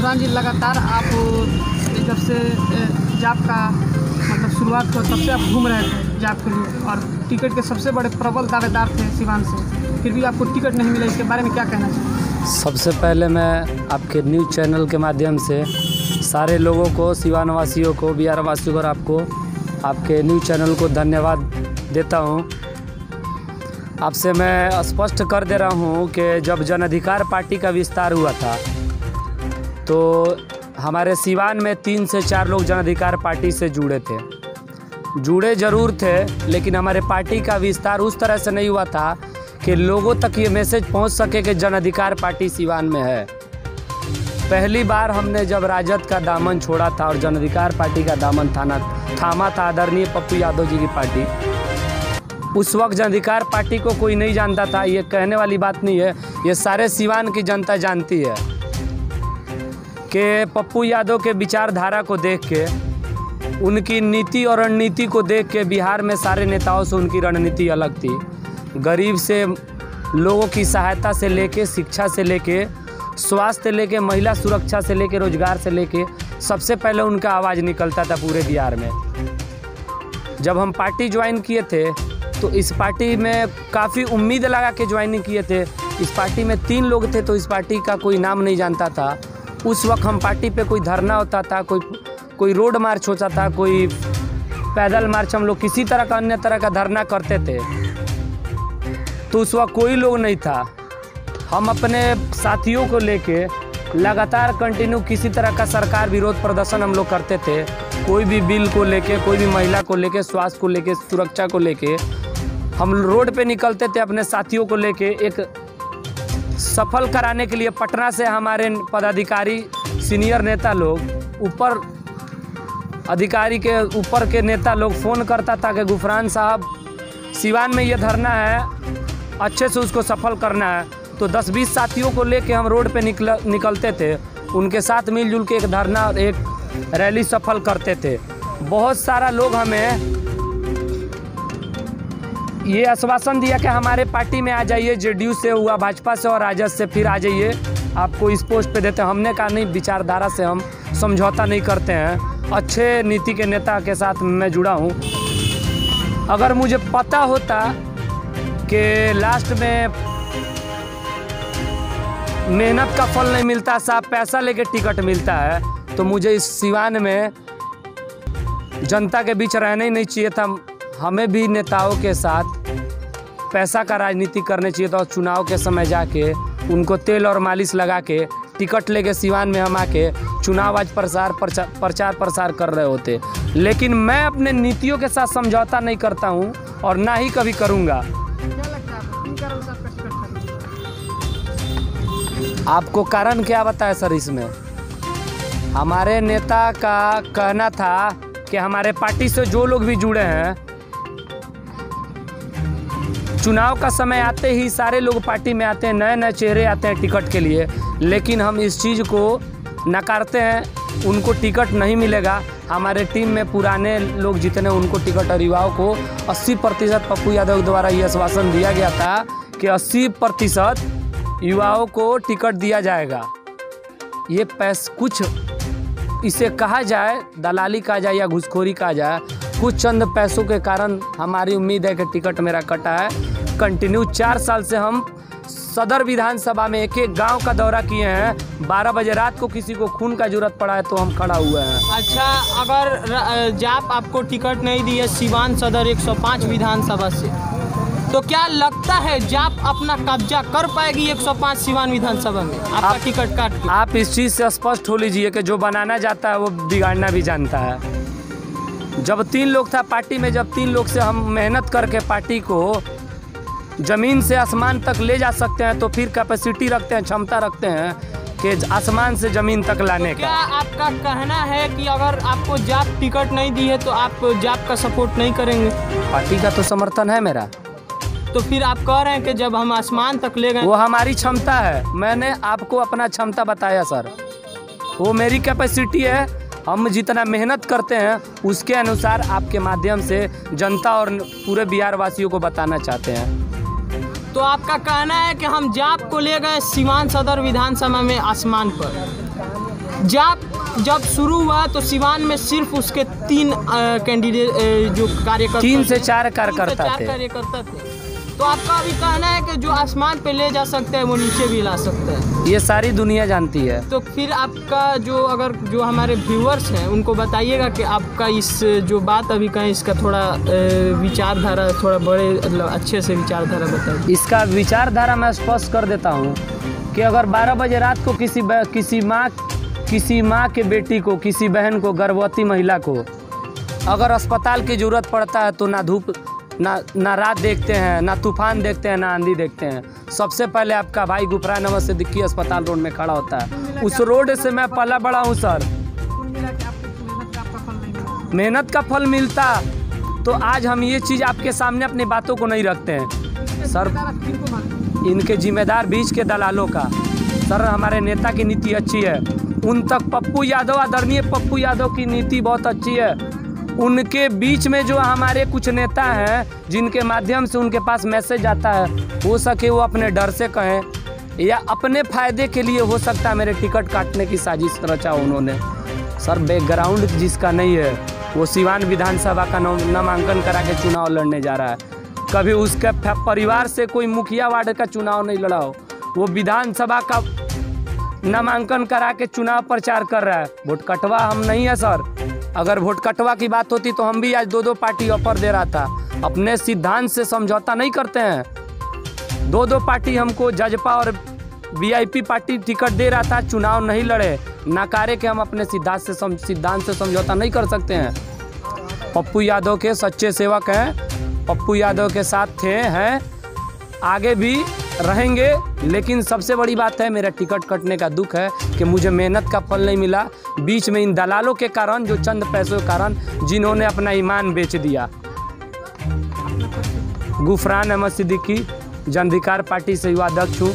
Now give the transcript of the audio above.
सिवान जी, लगातार आप जब से जाप का मतलब शुरुआत को तब से आप घूम रहे थे जाप के लिए, और टिकट के सबसे बड़े प्रबल दावेदार थे सिवान से, फिर भी आपको टिकट नहीं मिला, इसके बारे में क्या कहना चाहिए? सबसे पहले मैं आपके न्यूज़ चैनल के माध्यम से सारे लोगों को, सिवान वासियों को, बिहार वासियों को और आपको, आपके न्यूज़ चैनल को धन्यवाद देता हूं। आपसे मैं स्पष्ट कर दे रहा हूं कि जब जन अधिकार पार्टी का विस्तार हुआ था तो हमारे सिवान में 3 से 4 लोग जन अधिकार पार्टी से जुड़े थे। जुड़े ज़रूर थे, लेकिन हमारे पार्टी का विस्तार उस तरह से नहीं हुआ था कि लोगों तक ये मैसेज पहुंच सके कि जन अधिकार पार्टी सिवान में है। पहली बार हमने जब राजद का दामन छोड़ा था और जन अधिकार पार्टी का दामन थामा था आदरणीय पप्पू यादव जी की पार्टी, उस वक्त जन अधिकार पार्टी को कोई नहीं जानता था। ये कहने वाली बात नहीं है, ये सारे सिवान की जनता जानती है कि पप्पू यादव के विचारधारा को देख के, उनकी नीति और रणनीति को देख के बिहार में सारे नेताओं से उनकी रणनीति अलग थी। गरीब से लोगों की सहायता से लेके, शिक्षा से लेके, स्वास्थ्य से लेके, महिला सुरक्षा से लेके, रोजगार से लेके, सबसे पहले उनका आवाज़ निकलता था पूरे बिहार में। जब हम पार्टी ज्वाइन किए थे तो इस पार्टी में काफ़ी उम्मीद लगा के ज्वाइनिंग किए थे। इस पार्टी में 3 लोग थे तो इस पार्टी का कोई नाम नहीं जानता था। उस वक्त हम पार्टी पे कोई धरना होता था, कोई रोड मार्च होता था, कोई पैदल मार्च, हम लोग किसी तरह का अन्य तरह का धरना करते थे तो उस वक्त कोई लोग नहीं था। हम अपने साथियों को लेके लगातार कंटिन्यू किसी तरह का सरकार विरोध प्रदर्शन हम लोग करते थे। कोई भी बिल को लेके, कोई भी महिला को लेके, स्वास्थ्य को लेके, सुरक्षा को लेके हम रोड पे निकलते थे अपने साथियों को लेके। एक सफल कराने के लिए पटना से हमारे पदाधिकारी, सीनियर नेता लोग, ऊपर अधिकारी के ऊपर के नेता लोग फ़ोन करता था कि गुफरान साहब सिवान में ये धरना है, अच्छे से उसको सफल करना है। तो 10-20 साथियों को लेके हम रोड पे निकलते थे, उनके साथ मिलजुल के एक धरना और एक रैली सफल करते थे। बहुत सारा लोग हमें ये आश्वासन दिया कि हमारे पार्टी में आ जाइए, जेडीयू से हुआ, भाजपा से और राजद से, फिर आ जाइए, आपको इस पोस्ट पे देते हैं। हमने कहा नहीं, विचारधारा से हम समझौता नहीं करते हैं। अच्छे नीति के नेता के साथ मैं जुड़ा हूँ। अगर मुझे पता होता कि लास्ट में मेहनत का फल नहीं मिलता, साफ पैसा लेके टिकट मिलता है, तो मुझे इस सिवान में जनता के बीच रहना ही नहीं चाहिए था। हमें भी नेताओं के साथ पैसा का राजनीति करने चाहिए था और चुनाव के समय जाके उनको तेल और मालिश लगा के टिकट लेके सिवान में हम आके चुनाव आज प्रचार प्रसार कर रहे होते। लेकिन मैं अपने नीतियों के साथ समझौता नहीं करता हूँ और ना ही कभी करूँगा। आपको कारण क्या बताया सर? इसमें हमारे नेता का कहना था कि हमारे पार्टी से जो लोग भी जुड़े हैं, चुनाव का समय आते ही सारे लोग पार्टी में आते हैं, नए नए चेहरे आते हैं टिकट के लिए, लेकिन हम इस चीज़ को नकारते हैं। उनको टिकट नहीं मिलेगा। हमारे टीम में पुराने लोग जितने, उनको टिकट, और युवाओं को 80% पप्पू यादव द्वारा ये आश्वासन दिया गया था कि 80% युवाओं को टिकट दिया जाएगा। ये कुछ इसे कहा जाए, दलाली कहा जाए या घूसखोरी कहा जाए, कुछ चंद पैसों के कारण हमारी उम्मीद है कि टिकट मेरा कटा है। कंटिन्यू 4 साल से हम सदर विधानसभा में एक एक गांव का दौरा किए हैं। 12 बजे रात को किसी को खून का जरूरत पड़ा है तो हम खड़ा हुए हैं। अच्छा, अगर जाप आपको टिकट नहीं दी है सिवान सदर 105 विधानसभा से, तो क्या लगता है जाप अपना कब्जा कर पाएगी 105 सिवान विधानसभा में आपका टिकट काट के? आप इस चीज़ से स्पष्ट हो लीजिए कि जो बनाना जाता है वो बिगाड़ना भी जानता है। जब 3 लोग था पार्टी में, जब 3 लोग से हम मेहनत करके पार्टी को ज़मीन से आसमान तक ले जा सकते हैं, तो फिर कैपेसिटी रखते हैं, क्षमता रखते हैं कि आसमान से ज़मीन तक लाने का। क्या आपका कहना है कि अगर आपको जाप टिकट नहीं दी है तो आप जाप का सपोर्ट नहीं करेंगे? पार्टी का तो समर्थन है मेरा। तो फिर आप कह रहे हैं कि जब हम आसमान तक ले गए, वो हमारी क्षमता है। मैंने आपको अपना क्षमता बताया सर, वो मेरी कैपेसिटी है। हम जितना मेहनत करते हैं उसके अनुसार आपके माध्यम से जनता और पूरे बिहार वासियों को बताना चाहते हैं। तो आपका कहना है कि हम जाप को ले गए सिवान सदर विधानसभा में आसमान पर? जाप जब शुरू हुआ तो सिवान में सिर्फ उसके 3 कैंडिडेट जो कार्यकर्ता 3 से 4 थे, कार्यकर्ता थे। कार्यकर्ता थे। तो आपका अभी कहना है कि जो आसमान पे ले जा सकते हैं वो नीचे भी ला सकते हैं, ये सारी दुनिया जानती है। तो फिर आपका जो हमारे व्यूअर्स हैं उनको बताइएगा कि आपका इस जो बात अभी कहें इसका थोड़ा विचारधारा थोड़ा बड़े मतलब अच्छे से विचारधारा बताइए। इसका विचारधारा मैं स्पष्ट कर देता हूँ कि अगर 12 बजे रात को किसी माँ के बेटी को, किसी बहन को, गर्भवती महिला को अगर अस्पताल की ज़रूरत पड़ता है तो ना धूप ना रात देखते हैं, ना तूफान देखते हैं, ना आंधी देखते हैं। सबसे पहले आपका भाई गुफरान अहमद सिद्दीकी अस्पताल रोड में खड़ा होता है। उस रोड से मैं पला बड़ा हूँ सर। मेहनत का फल मिलता तो आज हम ये चीज़ आपके सामने अपनी बातों को नहीं रखते हैं सर। इनके जिम्मेदार बीच के दलालों का सर। हमारे नेता की नीति अच्छी है, उन तक पप्पू यादव, आदरणीय पप्पू यादव की नीति बहुत अच्छी है। उनके बीच में जो हमारे कुछ नेता हैं जिनके माध्यम से उनके पास मैसेज आता है, हो सके वो अपने डर से कहें या अपने फ़ायदे के लिए हो सकता है मेरे टिकट काटने की साजिश रचा उन्होंने। सर बैकग्राउंड जिसका नहीं है वो सिवान विधानसभा का नामांकन करा के चुनाव लड़ने जा रहा है। कभी उसके परिवार से कोई मुखिया वार्ड का चुनाव नहीं लड़ा हो, वो विधानसभा का नामांकन करा के चुनाव प्रचार कर रहा है। वोट कटवा हम नहीं है सर। अगर वोट कटवा की बात होती तो हम भी आज 2-2 पार्टी ऑफर दे रहा था। अपने सिद्धांत से समझौता नहीं करते हैं। 2-2 पार्टी हमको जजपा और वीआईपी पार्टी टिकट दे रहा था, चुनाव नहीं लड़े, नकारे के हम अपने सिद्धांत से समझौता नहीं कर सकते हैं। पप्पू यादव के सच्चे सेवक हैं, पप्पू यादव के साथ हैं, आगे भी रहेंगे। लेकिन सबसे बड़ी बात है मेरा टिकट कटने का दुख है कि मुझे मेहनत का फल नहीं मिला। बीच में इन दलालों के कारण, जो चंद पैसों के कारण जिन्होंने अपना ईमान बेच दिया। गुफरान अहमद सिद्दीकी, जन अधिकार पार्टी से युवा अध्यक्ष हूँ।